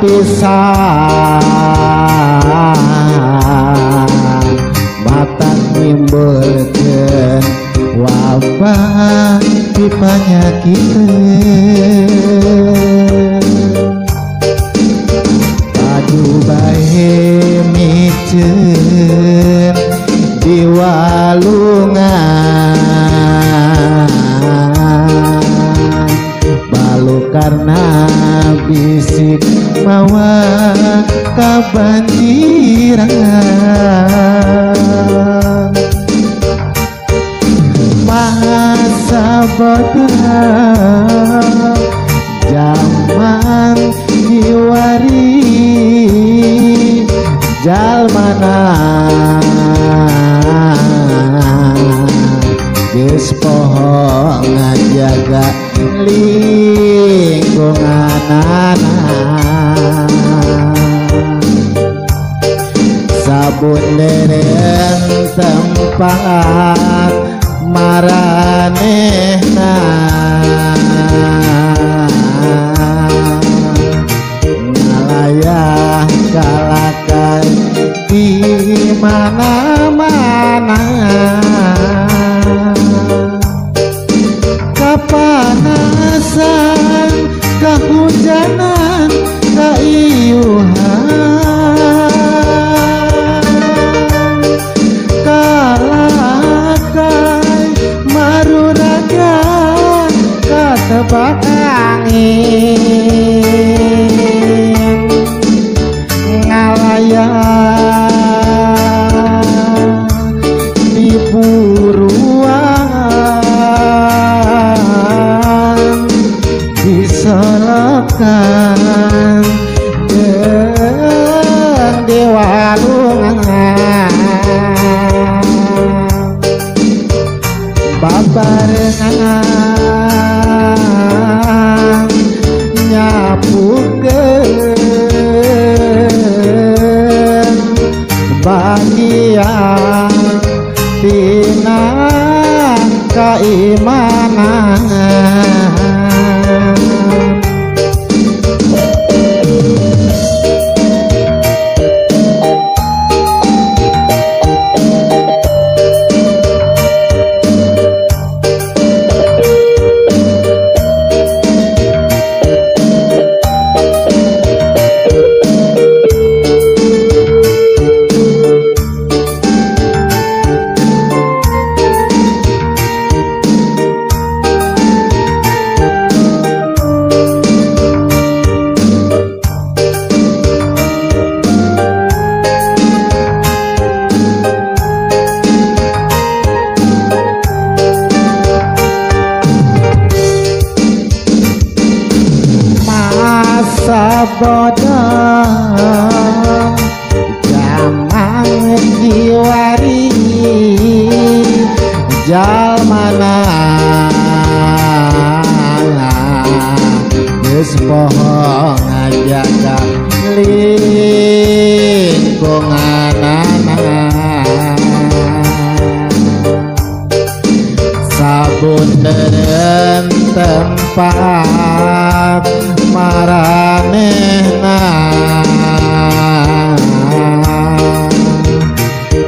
pisan mata nimbulkeun wabah di panyakiteun padu bae miceun di walungan balu karena bisik mawa kabanjiran masa bodoh zaman diwari jalmana geus poho ngajaga lingkunganana sabun deren tempat maranehna ngalayah kalakan di mana-mana kapanasan kahujanan kaiuhan kalakai maruragan katebak angin ngalayah di buruan disolokan jeung di walungan babarengan nyapukeun bagian tina keimanan bodoh zaman diwari jalmana geus poho ngajaga lingkunganana sabun deren tempat maranehna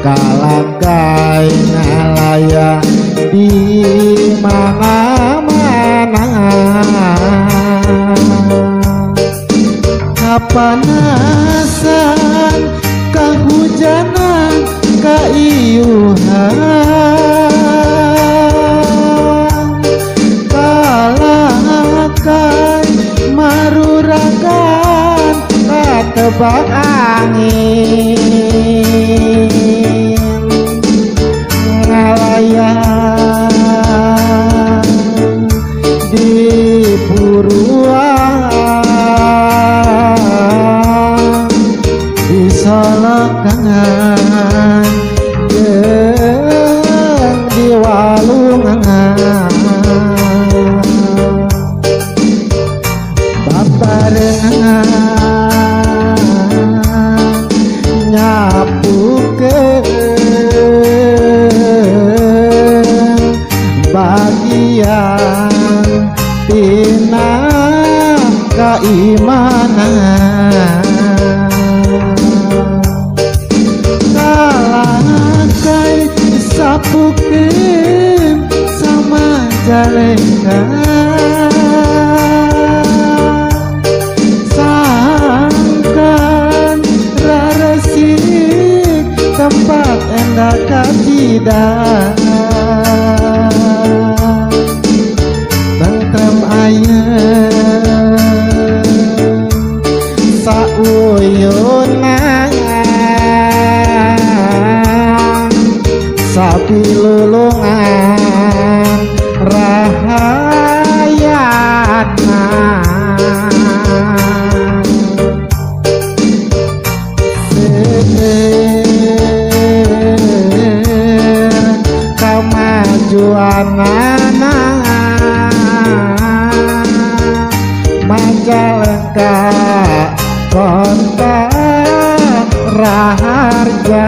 kalakai ngalayah di mana-mana kapanasan kahujanan kaiuhan kalakai maruragan katebak angin ngalayah di buruan disolokan jeung di walungan babarengan nyapukeun bagian tina keimanan mungkin sama jalengka sangkan raresik tempat endah katidak bentrem ayem sauyunan sapi lulungan rahayatna seger kemajuanana Majalengka kota raharja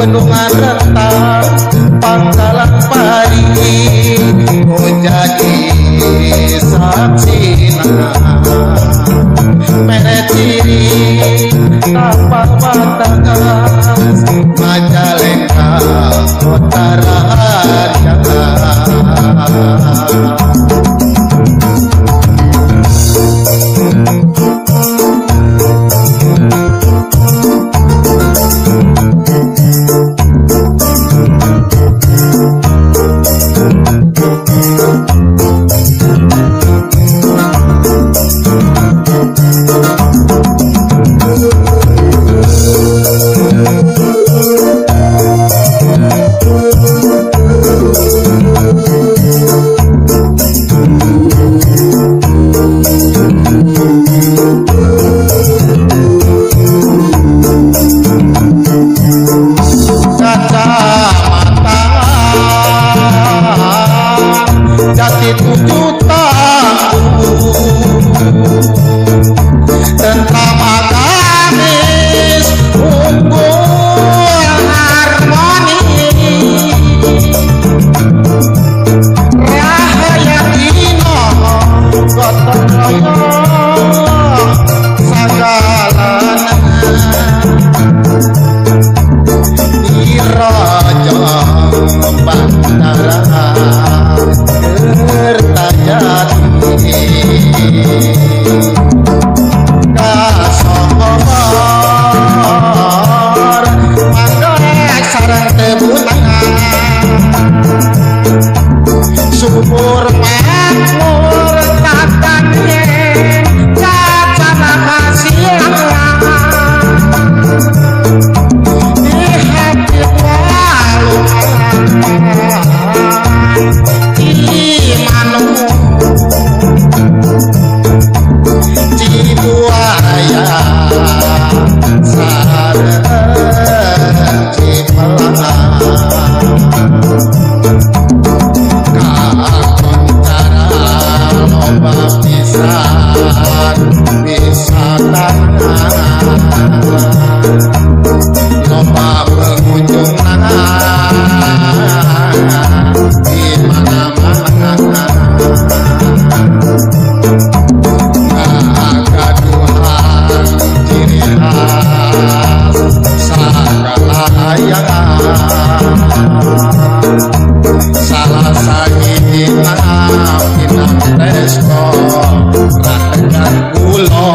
Bendungan Rentang Pangkalan Pari jadi saksina mere ciri tapak Batangas Majalengka Kota Raja. Subur makmur tatane cacana hasilnya di hati walungan imanu cibuaya sareng cipelang bisa lomba pengunjung di mana-mana kegaduhan ciri khas Sagalayan salah sagina pinang resto rategan kulo.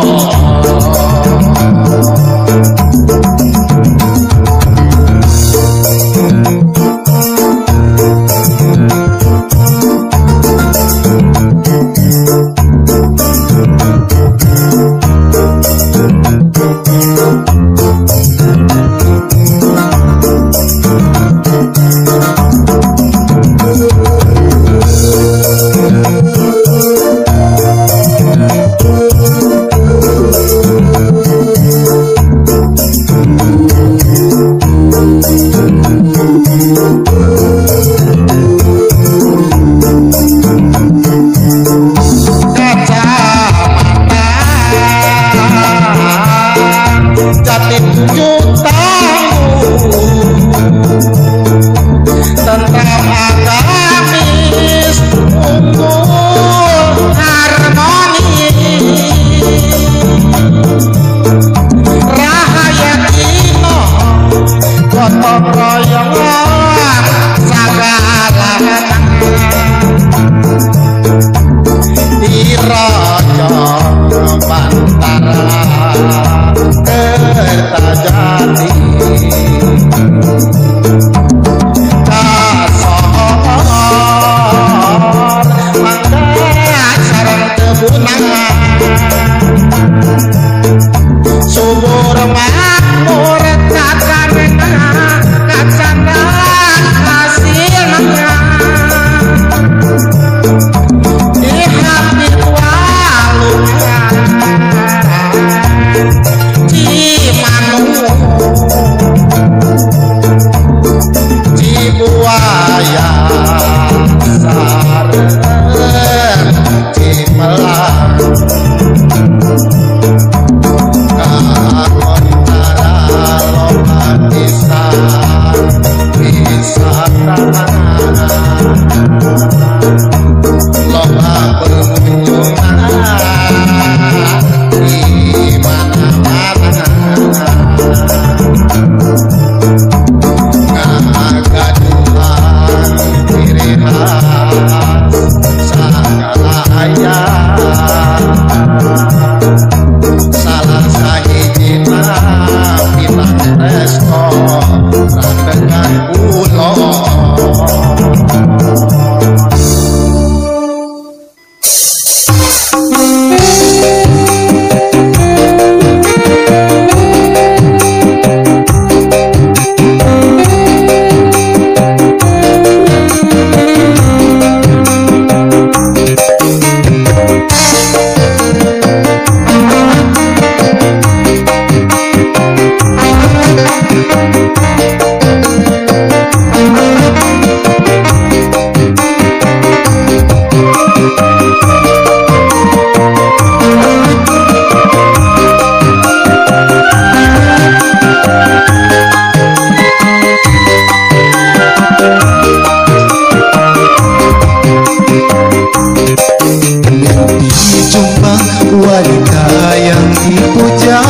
Jumpa wanita yang dipuja,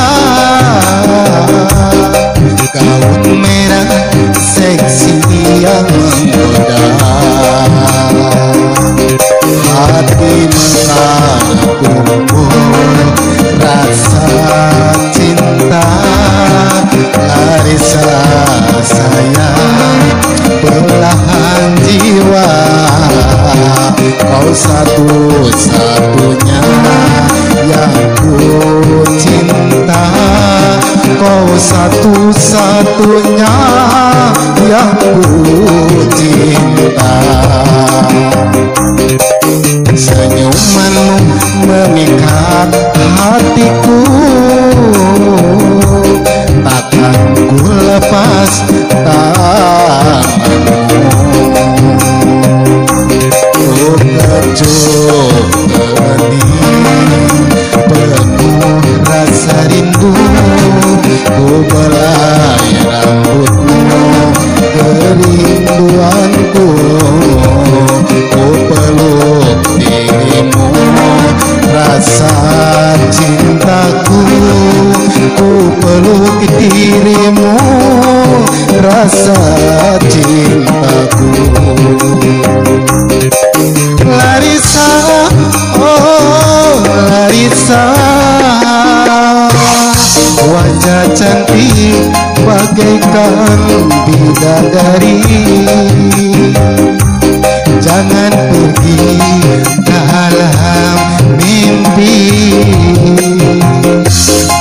gaun merah seksi yang menggoda, hati mengagummu rasa cinta. Larissa sayang belahan jiwa, kau satu-satunya yang ku cinta, kau satu-satunya yang ku cinta. Senyumanmu memikat hatiku, takkan ku lepas tanganmu. Ku kecup kening penuh rasa rindu, ku belai rambutmu kerinduanku, ku peluk dirimu rasa cintaku, ku peluk dirimu rasa cintaku. Larissa, oh Larissa, wajah cantik bagaikan bidadari. Jangan pergi dalam mimpi,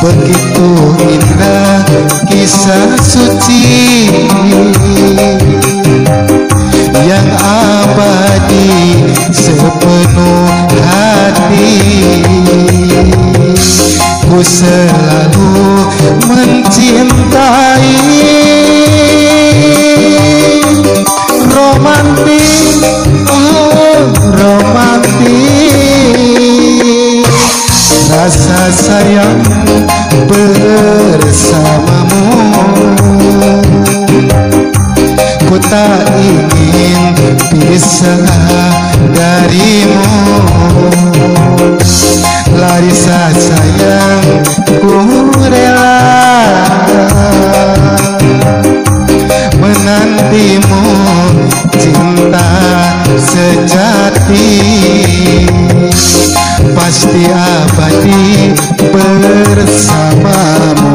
begitu indah kisah suci yang abadi sepenuh hati. Ku selalu mencintai, romantis, oh romantis, rasa sayang bersamamu. Ku tak ingin pisah darimu, Larissa sayang, ku rela menantimu, cinta sejati pasti abadi bersamamu.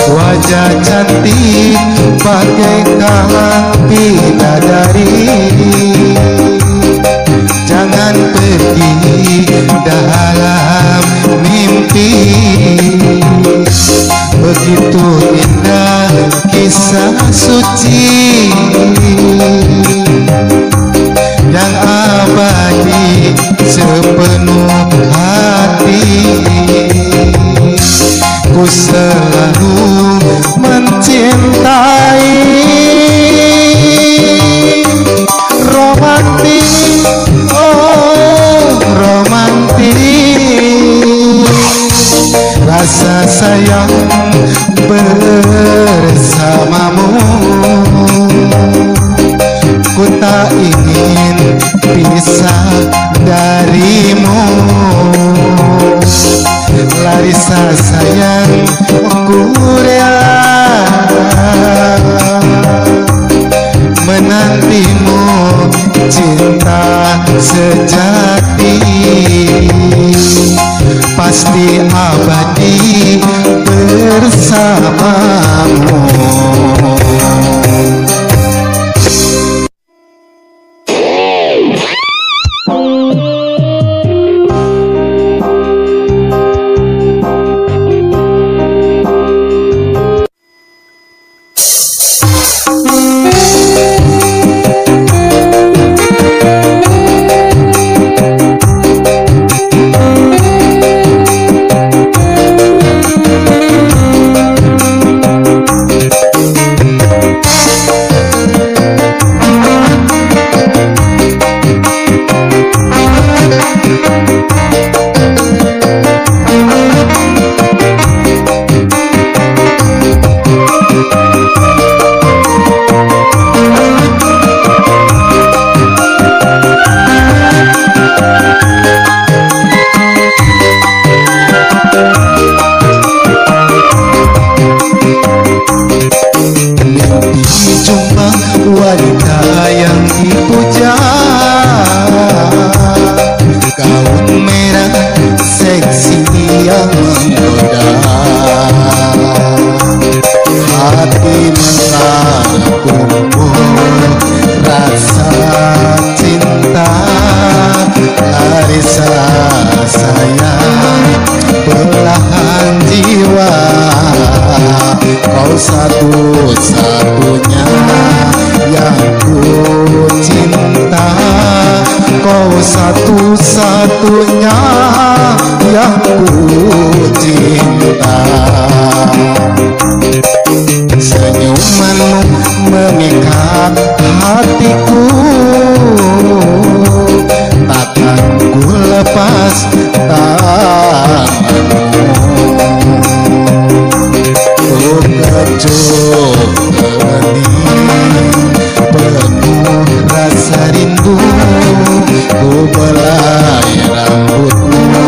Wajah cantik bagaikan bidadari, jangan pergi dalam mimpi, begitu indah kisah suci yang abadi sepenuh hati. Ku selalu mencintai, romantis, oh romantis, rasa sayang bersamamu. Ku tak ingin pisah darimu, Larissa sayang, ku rela menantimu, cinta sejati satu-satunya yang ku cinta, kau satu-satunya yang ku cinta. Senyumanmu memikat hatiku, takkan ku lepas tanganmu. Ku kecup kening penuh rasa rindu, ku belai rambutmu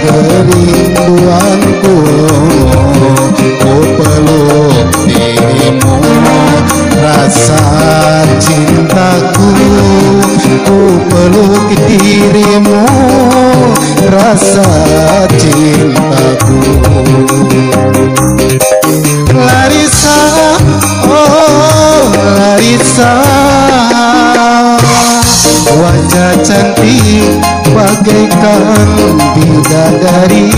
kerinduanku, ku peluk dirimu rasa cintaku, ku peluk dirimu rasa cintaku. Larissa, oh Larissa, wajah cantik bagaikan bidadari.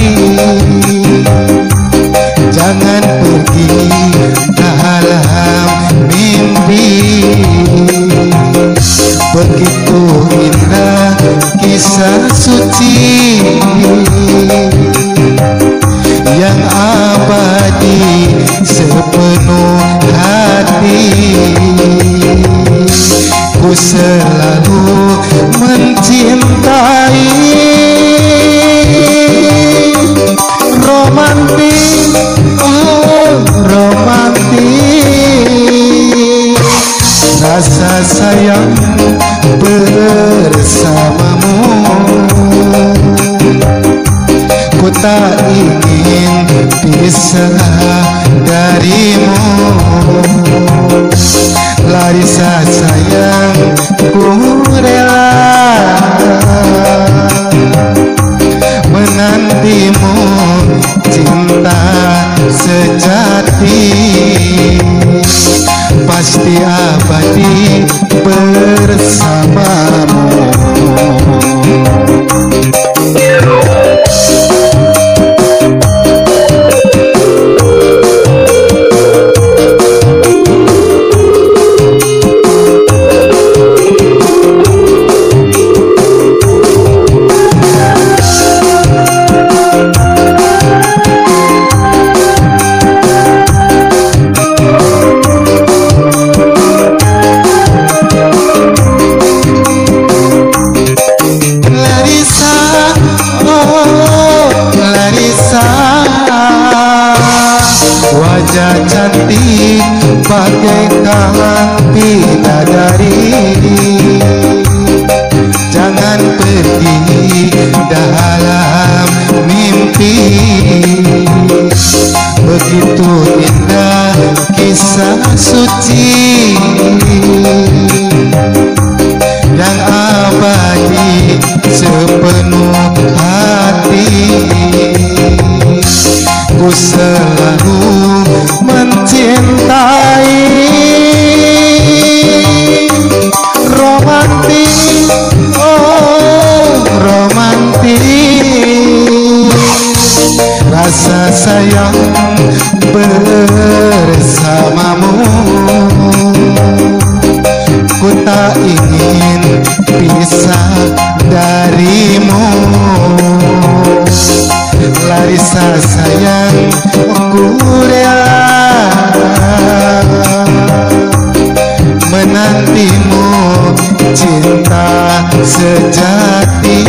Jangan pergi dalam mimpi, begitu indah kisah suci yang abadi sepenuh hati. Ku selalu mencintai. Romantis, oh romantis, rasa sayang bersamamu. Ku tak ingin pisah darimu. Larissa sayang, ku rela menantimu, cinta sejati pasti abadi bersamamu. Wajah cantik bagaikan bidadari. Jangan pergi dalam mimpi, begitu indah kisah suci yang abadi sepenuh hati. Ku selalu mencintai. Romantis, oh romantis, rasa sayang bersamamu. Ku tak ingin pisah darimu. Larissa sayang, ku rela menantimu, cinta sejati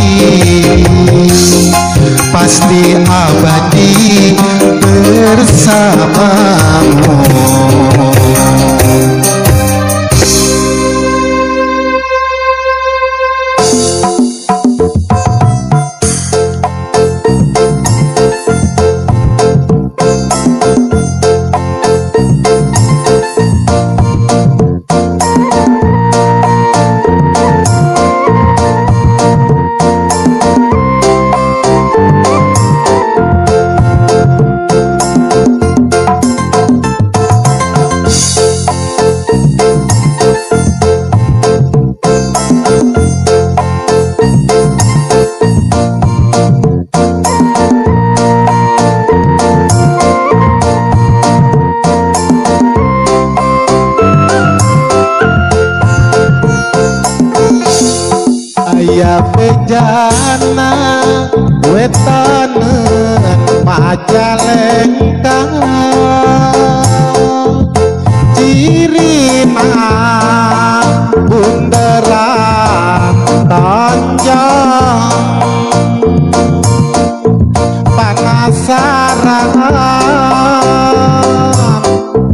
pasti abadi bersamamu. bejana wetanen Majalengka cirina bundaran tonjong panasaran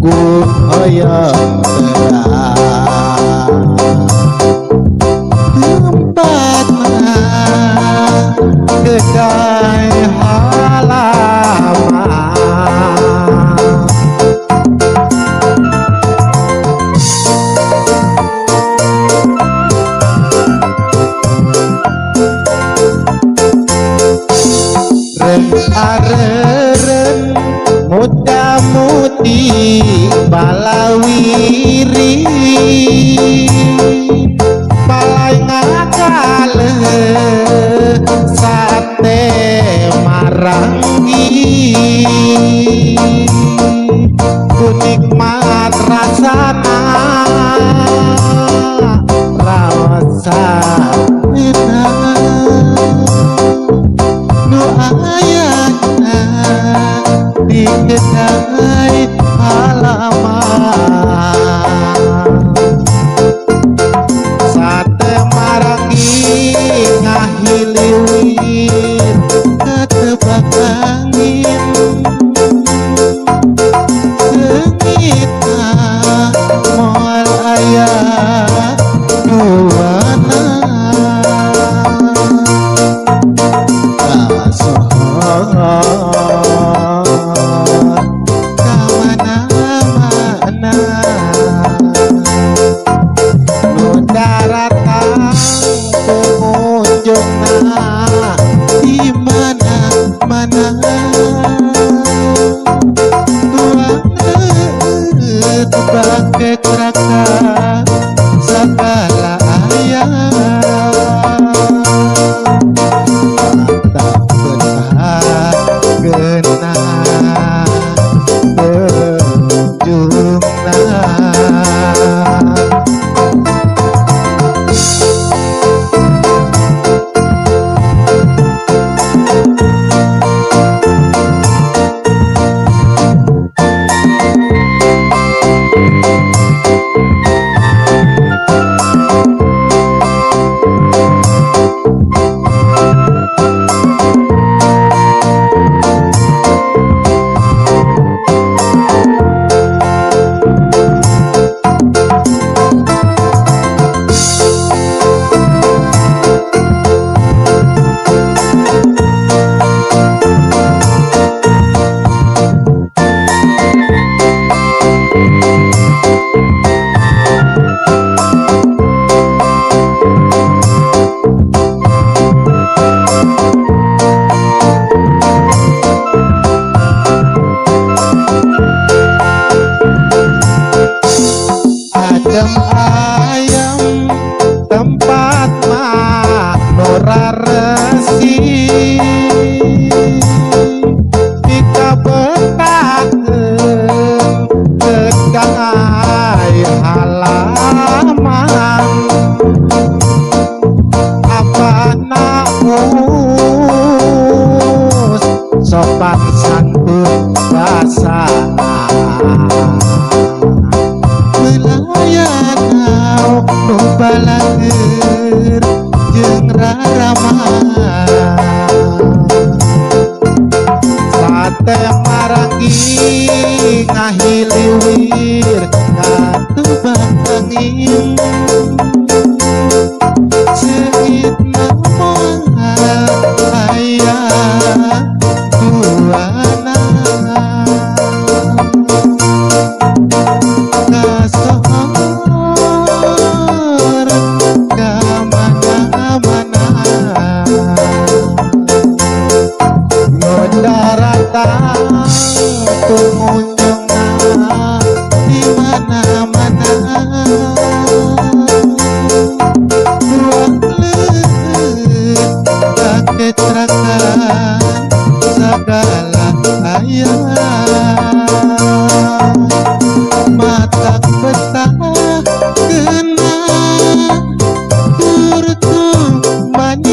ku hoyong tempatna kedai halaman areren muda-mudi balawiri balai ngakale sate marangi kunikmat rasana rasa nu ayana di kedai halaman sate marangi ngahiliwir ketebak angin sengitna moal ayah nuana kamana-mana nu daratan pengunjungna di mana-mana tuanget bangke traka segala ayah tak betah gena berjumlah adem ayam tempat manora resi kita betakeun kedai halaman abana us sopan santun basana melayang nu balager jeung rarama sate marangi ngahiliwir katebak angin seitna moal aya tuana pengunjungna di mana-mana buat ketrakan segala ayat mata betah kena turtu banyak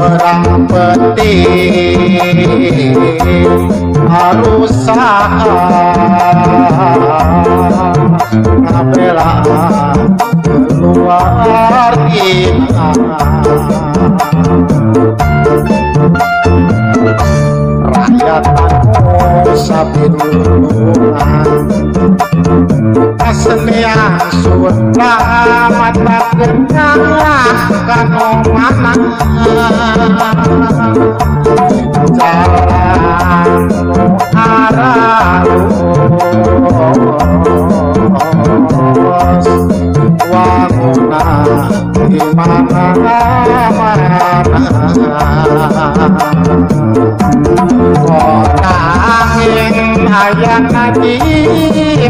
Orang penting harus ngabela keluar kita rakyat aku sabirulungan kesenian Sunda mata kenyang kanu mana jalan arah lurus wanguna di mana-mana kota angin ayana di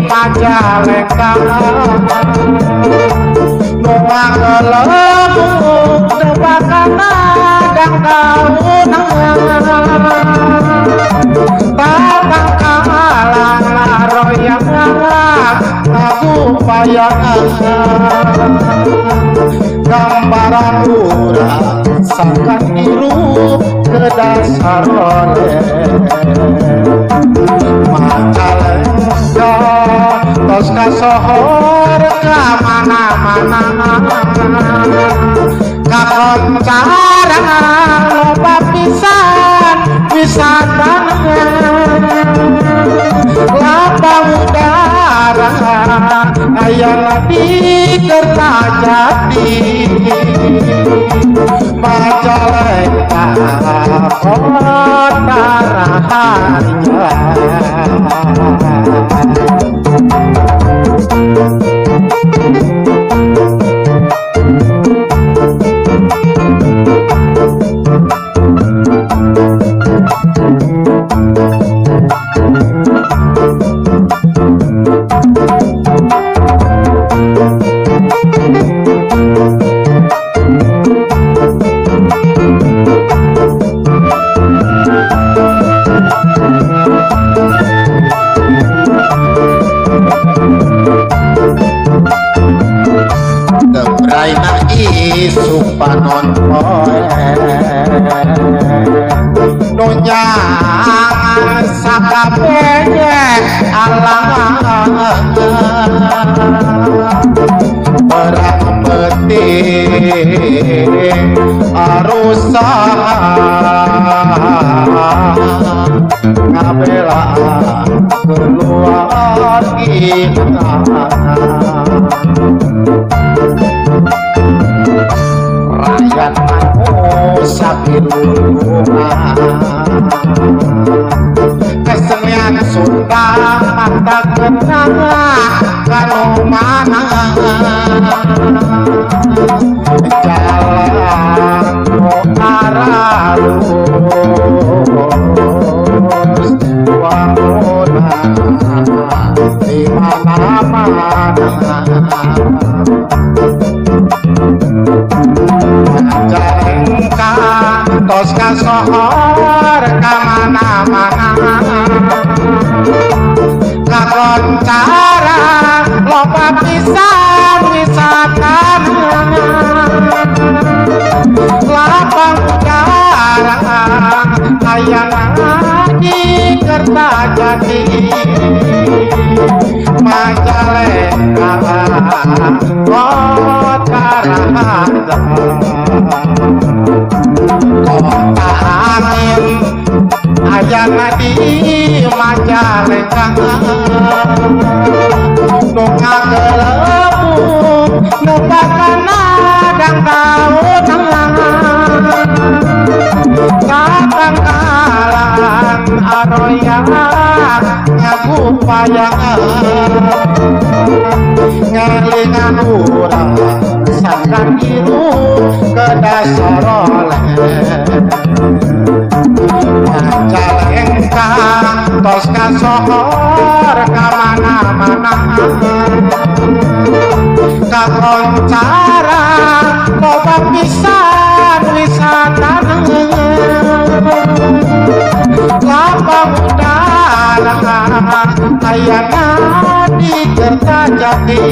Majalengka nuang gelembung tebakana dan daun batang kalang royangan aku bayangan gambaran urang sangkan biru ke dasar Majalengka tos kasohor ka mana-mana kakoncara loba pisan wisatana lapang udara ayana di Kertajati Majalengka kota rahasia supanon poe nunya sakabehnya alang perang penting arusa ngabela keluar kita rakyat aku sabirulungan kesenian Sunda mata kenyang kanu mana jalan arah lurus wanguna di mana-mana Majalengka tos kasohor ka mana-mana kakoncara loba pisan wisatana lapang udara ayana di Kertajati Majalengka kota rahasia kota angin ayana di Majalengka nunga gelemu nebakana dan tahun katangkalan aroya ngagupayangan ngelingan urang sangkan iru ke dasar oleh Majalengka tos kasohor kamana-mana kakoncara loba pisan wisata lapang udara ayana di Kertajati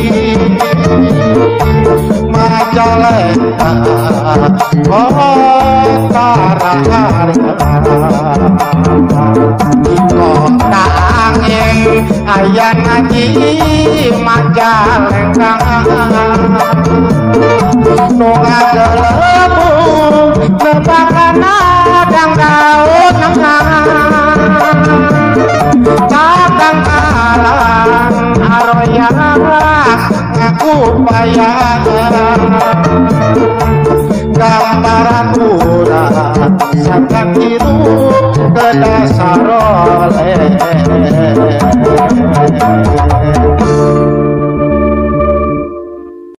Majalengka kota raharja kota angin ayana di Majalengka nunga gelemu nebakana dan daun katangkalan aroya ngagupayangan gambaran urang sangkan iru ke dasar oleh